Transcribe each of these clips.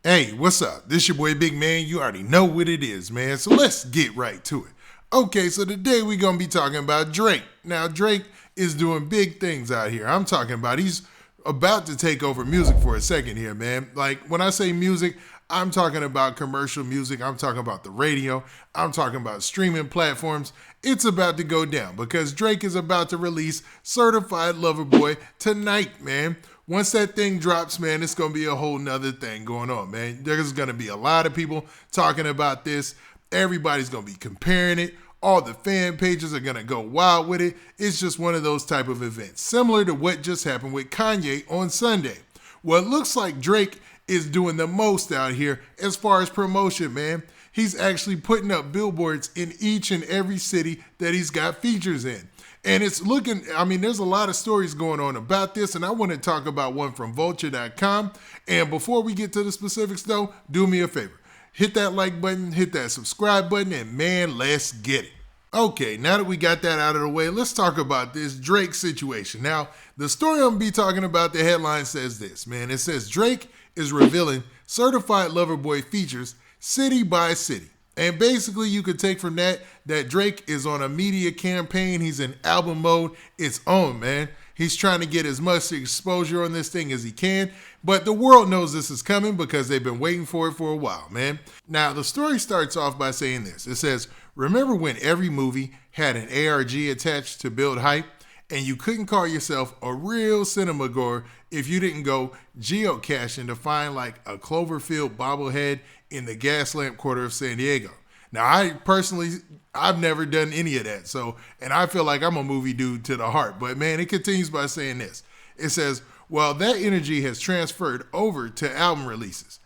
Hey, what's up? This your boy Big Man. You already know what it is, man. So let's get right to it. Okay, so today we're going to be talking about Drake. Now, Drake is doing big things out here. I'm talking about he's about to take over music for a second here, man. Like, when I say music, I'm talking about commercial music. I'm talking about the radio. I'm talking about streaming platforms. It's about to go down because Drake is about to release Certified Lover Boy tonight, man. Once that thing drops, man, it's going to be a whole nother thing going on, man. There's going to be a lot of people talking about this. Everybody's going to be comparing it. All the fan pages are going to go wild with it. It's just one of those type of events, similar to what just happened with Kanye on Sunday. Well, it looks like Drake is doing the most out here as far as promotion, man. He's actually putting up billboards in each and every city that he's got features in. And it's looking, there's a lot of stories going on about this, and I want to talk about one from vulture.com. And before we get to the specifics, though, do me a favor. Hit that like button, hit that subscribe button, and man, let's get it. Okay, now that we got that out of the way, let's talk about this Drake situation. Now, the story I'm going to be talking about, the headline says this, man. It says Drake is revealing Certified Lover Boy features city by city. And basically, you could take from that Drake is on a media campaign. He's in album mode. It's on, man. He's trying to get as much exposure on this thing as he can. But the world knows this is coming because they've been waiting for it for a while, man. Now, the story starts off by saying this. It says, remember when every movie had an ARG attached to build hype? And you couldn't call yourself a real cinema goer if you didn't go geocaching to find like a Cloverfield bobblehead in the Gaslamp Quarter of San Diego. Now, I've never done any of that. And I feel like I'm a movie dude to the heart. But man, it continues by saying this. It says, well, that energy has transferred over to album releases.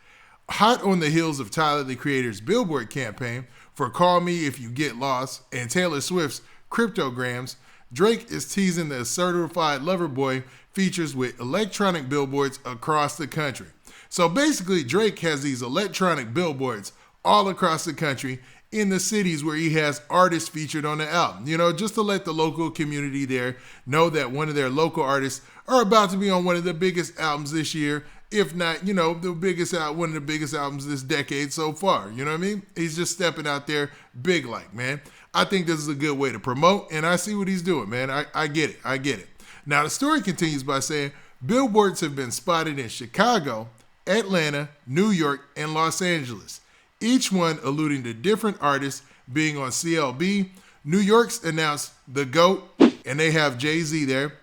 Hot on the heels of Tyler, the Creator's Billboard campaign for Call Me If You Get Lost and Taylor Swift's Cryptograms, Drake is teasing the Certified Lover Boy features with electronic billboards across the country. So basically, Drake has these electronic billboards all across the country in the cities where he has artists featured on the album. You know, just to let the local community there know that one of their local artists are about to be on one of the biggest albums this year, if not, one of the biggest albums this decade so far. You know what I mean? He's just stepping out there big like, man. I think this is a good way to promote, and I see what he's doing, man. I get it. Now, the story continues by saying billboards have been spotted in Chicago, Atlanta, New York, and Los Angeles, each one alluding to different artists being on CLB. New York's announced The GOAT, and they have JayZ there.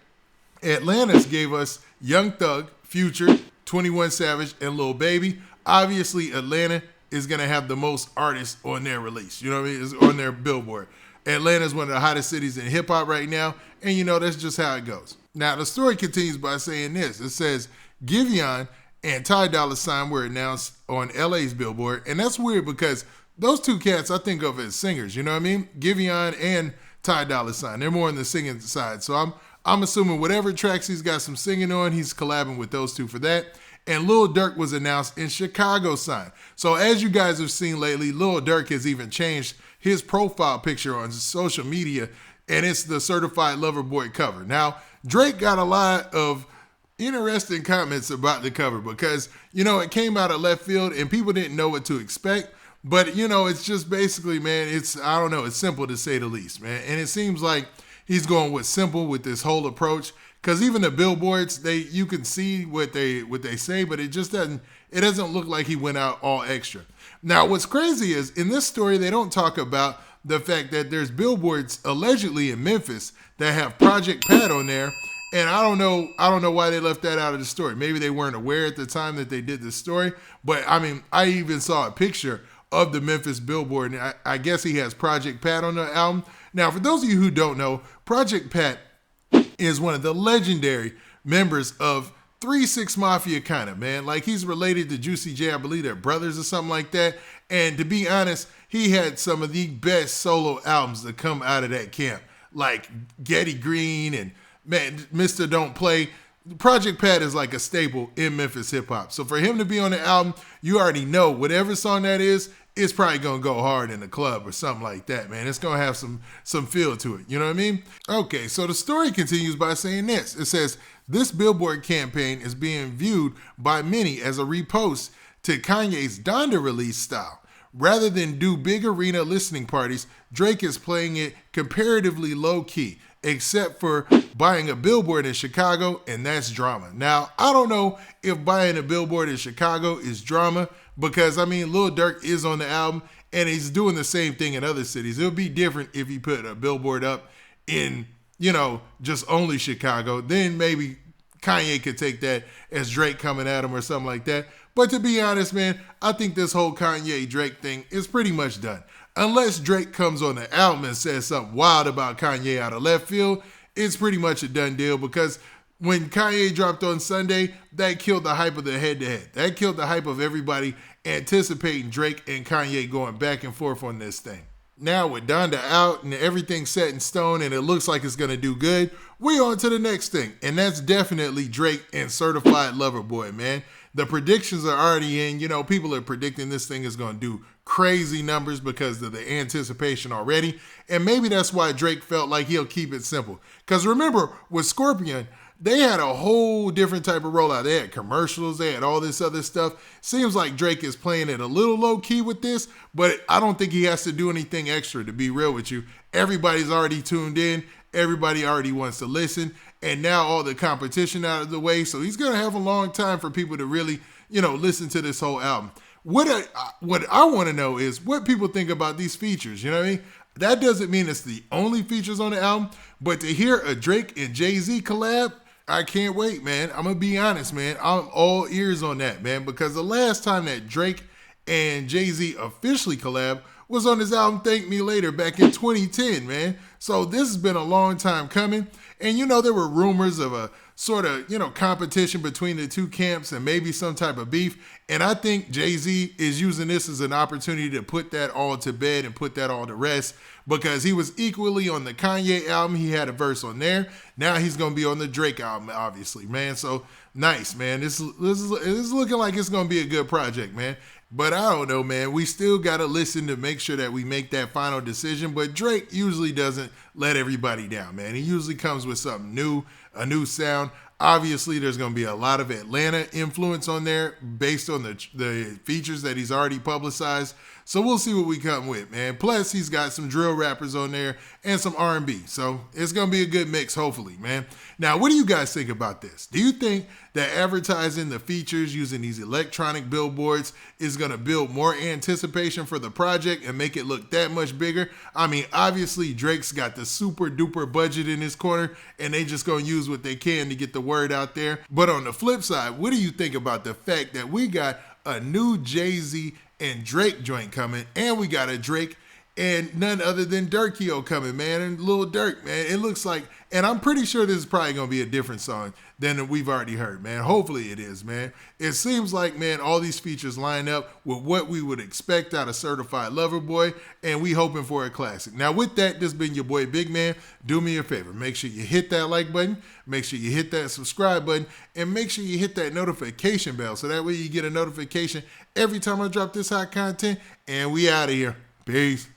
Atlanta's gave us Young Thug, Future, 21 Savage, and Lil Baby. Obviously, Atlanta is going to have the most artists on their release. You know what I mean? It's on their billboard. Atlanta's one of the hottest cities in hip-hop right now, and that's just how it goes. Now, the story continues by saying this. It says, Giveon and Ty Dolla $ign were announced on LA's Billboard, and that's weird because those two cats I think of as singers, you know what I mean? Giveon and Ty Dolla $ign, they're more on the singing side, so I'm assuming whatever tracks he's got some singing on, he's collabing with those two for that. And Lil Durk was announced in Chicago sign. So as you guys have seen lately, Lil Durk has even changed his profile picture on social media, and it's the Certified Lover Boy cover. Now, Drake got a lot of interesting comments about the cover because, it came out of left field and people didn't know what to expect. But, it's just basically, man, it's simple to say the least, man. And it seems like he's going with simple with this whole approach. Because even the billboards, you can see what they say, but it doesn't look like he went out all extra. Now, what's crazy is in this story, they don't talk about the fact that there's billboards allegedly in Memphis that have Project Pat on there, and I don't know why they left that out of the story. Maybe they weren't aware at the time that they did this story, but I even saw a picture of the Memphis billboard, and I guess he has Project Pat on the album. Now, for those of you who don't know, Project Pat is one of the legendary members of 3 6 Mafia kind of, man. Like, he's related to Juicy J. I believe they're brothers or something like that. And to be honest, he had some of the best solo albums that come out of that camp. Like Getty Green and, man, Mr. Don't Play. Project Pat is like a staple in Memphis hip-hop. So for him to be on the album, you already know whatever song that is, it's probably going to go hard in the club or something like that, man. It's going to have some feel to it. You know what I mean? Okay, so the story continues by saying this. It says, this Billboard campaign is being viewed by many as a repost to Kanye's Donda release style. Rather than do big arena listening parties, Drake is playing it comparatively low key, except for buying a billboard in Chicago, and that's drama. Now, I don't know if buying a billboard in Chicago is drama, because I mean, Lil Durk is on the album, and he's doing the same thing in other cities. It would be different if he put a billboard up in, just only Chicago. Then maybe Kanye could take that as Drake coming at him or something like that. But to be honest, man, I think this whole Kanye-Drake thing is pretty much done. Unless Drake comes on the album and says something wild about Kanye out of left field, it's pretty much a done deal, because when Kanye dropped on Sunday, that killed the hype of the head-to-head. That killed the hype of everybody anticipating Drake and Kanye going back and forth on this thing. Now with Donda out and everything set in stone and it looks like it's going to do good, we on to the next thing. And that's definitely Drake and Certified Lover Boy, man. The predictions are already in. People are predicting this thing is going to do crazy numbers because of the anticipation already. And maybe that's why Drake felt like he'll keep it simple. Because remember, with Scorpion, they had a whole different type of rollout. They had commercials. They had all this other stuff. Seems like Drake is playing it a little low key with this, but I don't think he has to do anything extra, to be real with you. Everybody's already tuned in. Everybody already wants to listen. And now all the competition out of the way. So he's going to have a long time for people to really, listen to this whole album. What I want to know is what people think about these features. You know what I mean? That doesn't mean it's the only features on the album, but to hear a Drake and JayZ collab, I can't wait, man. I'm going to be honest, man. I'm all ears on that, man, because the last time that Drake and JayZ officially collab was on his album Thank Me Later back in 2010, man. So this has been a long time coming. And, there were rumors of a sort of, competition between the two camps and maybe some type of beef. And I think JayZ is using this as an opportunity to put that all to bed and put that all to rest, because he was equally on the Kanye album. He had a verse on there. Now he's going to be on the Drake album, obviously, man. So nice, man. This is looking like it's going to be a good project, man. But I don't know, man. We still got to listen to make sure that we make that final decision. But Drake usually doesn't let everybody down, man. He usually comes with something new, a new sound. Obviously, there's going to be a lot of Atlanta influence on there based on the features that he's already publicized. So we'll see what we come with, man. Plus, he's got some drill rappers on there and some R&B. So it's going to be a good mix, hopefully, man. Now, what do you guys think about this? Do you think that advertising the features using these electronic billboards is going to build more anticipation for the project and make it look that much bigger? I mean, obviously, Drake's got the super duper budget in his corner, and they just going to use what they can to get the word out there. But on the flip side, what do you think about the fact that we got a new JayZ and Drake joint coming, and we got a Drake and none other than Durkio coming, man, and Lil Durk, man? It looks like, and I'm pretty sure this is probably going to be a different song than we've already heard, man. Hopefully it is, man. It seems like, man, all these features line up with what we would expect out of Certified Lover Boy, and we hoping for a classic. Now, with that, this has been your boy Big Man. Do me a favor. Make sure you hit that like button, make sure you hit that subscribe button, and make sure you hit that notification bell so that way you get a notification every time I drop this hot content, and we out of here. Peace.